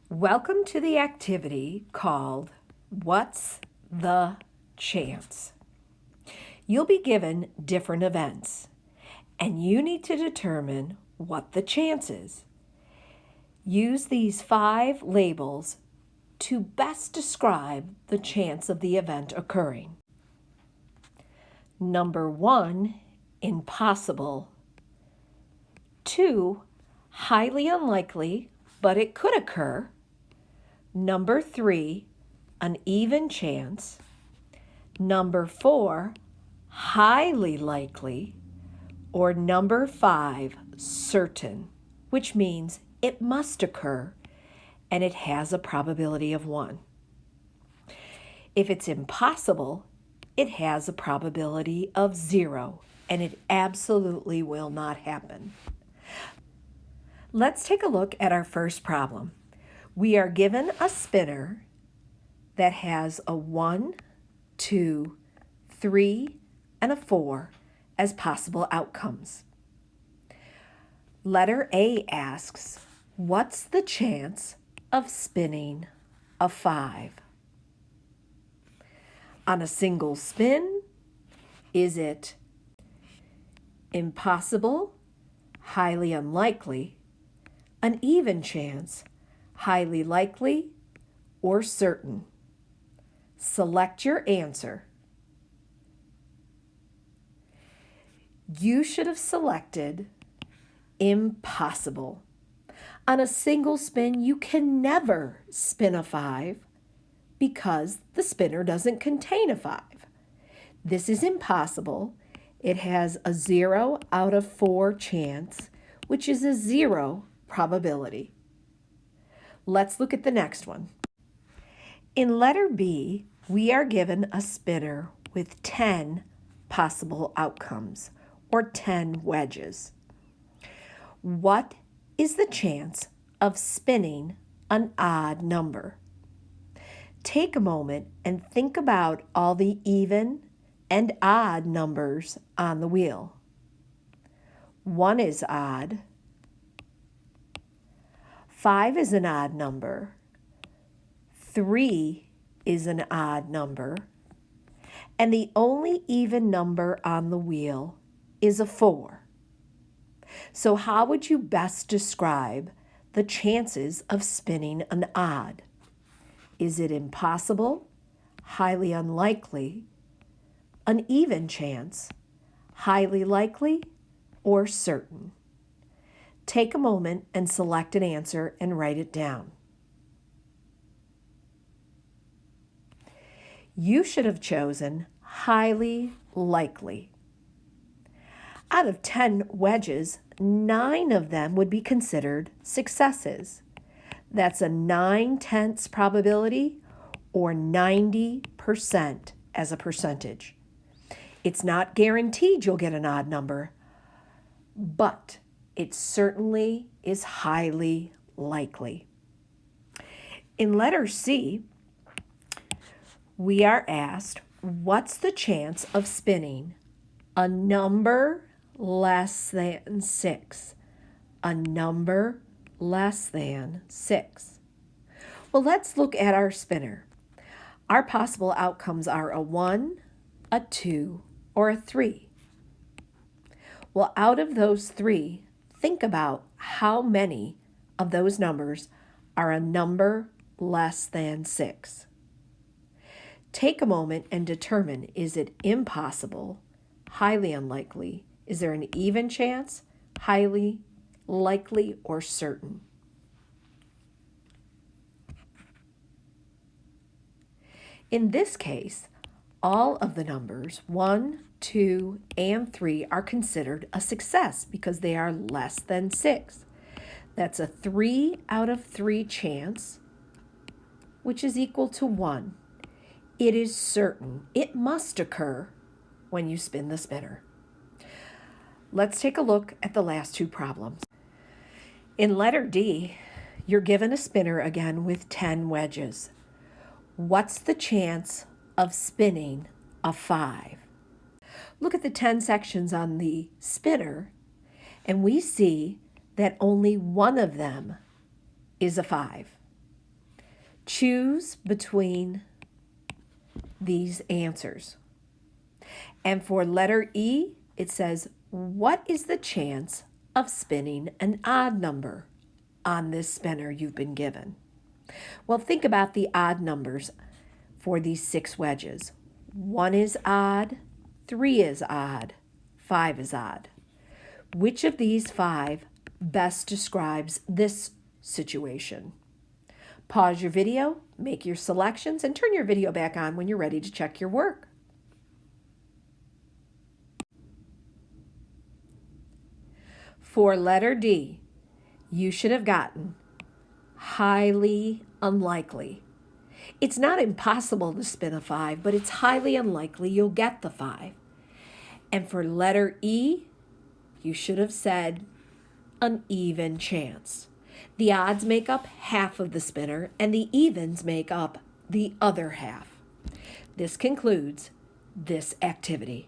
Welcome to the activity called What's the Chance? You'll be given different events, and you need to determine what the chance is. Use these 5 labels to best describe the chance of the event occurring. Number 1, impossible. 2, highly unlikely, but it could occur. Number 3, an even chance. Number 4, highly likely. Or number 5, certain, which means it must occur and it has a probability of 1. If it's impossible, it has a probability of 0 and it absolutely will not happen. Let's take a look at our first problem. We are given a spinner that has a 1, 2, 3, and a 4 as possible outcomes. Letter A asks, what's the chance of spinning a 5? On a single spin, is it impossible, highly unlikely, an even chance, highly likely, or certain? Select your answer. You should have selected impossible. On a single spin, you can never spin a 5 because the spinner doesn't contain a 5. This is impossible. It has a 0 out of 4 chance, which is a 0 probability. Let's look at the next one. In letter B, we are given a spinner with 10 possible outcomes, or 10 wedges. What is the chance of spinning an odd number? Take a moment and think about all the even and odd numbers on the wheel. 1 is odd. 5 is an odd number. 3 is an odd number. And the only even number on the wheel is a 4. So how would you best describe the chances of spinning an odd? Is it impossible, highly unlikely, an even chance, highly likely, or certain? Take a moment and select an answer and write it down. You should have chosen highly likely. Out of 10 wedges, 9 of them would be considered successes. That's a 9/10 probability, or 90% as a percentage. It's not guaranteed you'll get an odd number, but it certainly is highly likely. In letter C, we are asked, what's the chance of spinning a number less than 6? A number less than 6. Well, let's look at our spinner. Our possible outcomes are a 1, a 2, or a 3. Well, out of those 3, think about how many of those numbers are a number less than 6. Take a moment and determine, is it impossible, highly unlikely? Is there an even chance, highly likely, or certain? In this case, all of the numbers 1, 2, and 3 are considered a success because they are less than 6. That's a 3 out of 3 chance, which is equal to 1. It is certain. It must occur when you spin the spinner. Let's take a look at the last 2 problems. In letter D, you're given a spinner again with 10 wedges. What's the chance of spinning a 5? Look at the 10 sections on the spinner, and we see that only one of them is a 5. Choose between these answers. And for letter E, it says, what is the chance of spinning an odd number on this spinner you've been given? Well, think about the odd numbers for these 6 wedges. 1 is odd, 3 is odd, 5 is odd. Which of these 5 best describes this situation? Pause your video, make your selections, and turn your video back on when you're ready to check your work. For letter D, you should have gotten highly unlikely. It's not impossible to spin a 5, but it's highly unlikely you'll get the 5. And for letter E, you should have said an even chance. The odds make up half of the spinner, and the evens make up the other half. This concludes this activity.